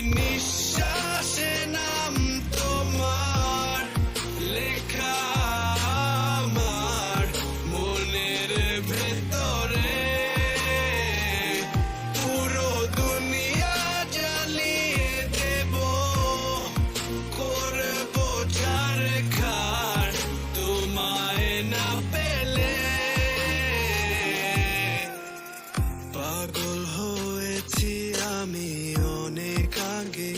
নিঃশ্বাসে নাম তোমার লেখা আমার মনের ভেতরে। পুরো দুনিয়া জ্বালিয়ে দেব, করবো ছারখার তোমায় না পেলে। পাগল হয়েছি আমি অনেক আগে,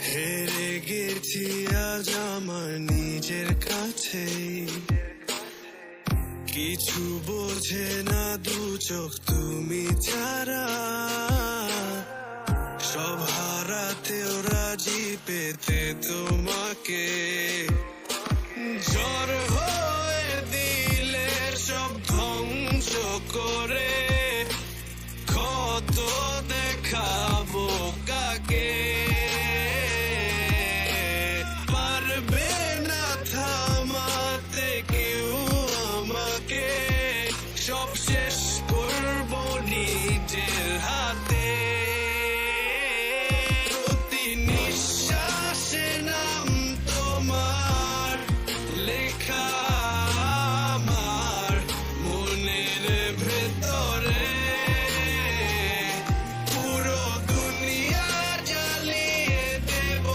হেরে গেছি আজ আমার নিজের কাছে। কিছু বোঝে না দু চোখ তুমি ছাড়া, সব হারাতেও রাজি পেতে তোমাকে। ঝড় হয়ে দিলে সব ধ্বংস করে, কত দেখাবো কাকে। পারবে না থামাতে কেউ আমাকে, সব শেষ করবো নিজের হাতে। প্রতি নিঃশ্বাসে নাম তোমার লেখা আমার মনের ভেতরে। পুরো দুনিয়া জ্বালিয়ে দেব,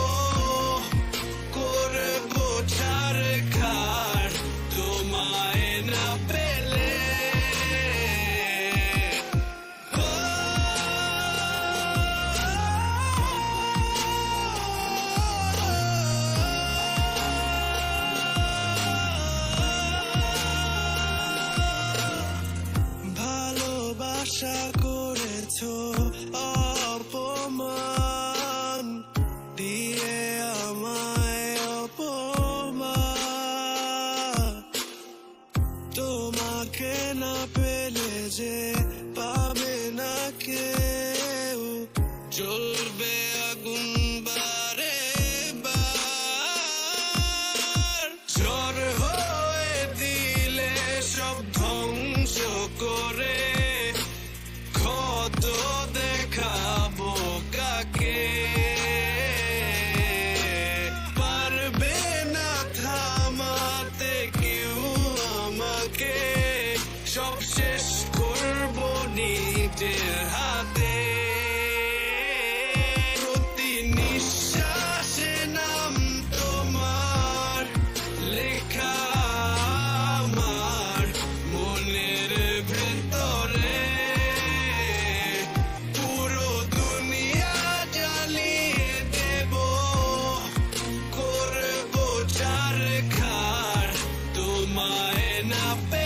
করবো ছারখার তোমায় না পেলে। ভালোবাসা করেছো অপমান দিয়ে আমায় অপমান। তোমাকে না পেলে যে পাবে না কেউ, জ্বলবে আগুন বারে বার। ঝড় হয়ে দিলে সব ধ্বংস করে, কত দেখাবো কাকে। পারবে না থামাতে কেউ আমাকে, সব শেষ করবো নিজের হাতে। প্রতি নিঃশ্বাসে নাম তোমার লেখা আমার মনের ভেতরে। পুরো দুনিয়া জ্বালিয়ে দেব, করবো ছারখার তোমায় না পেলে।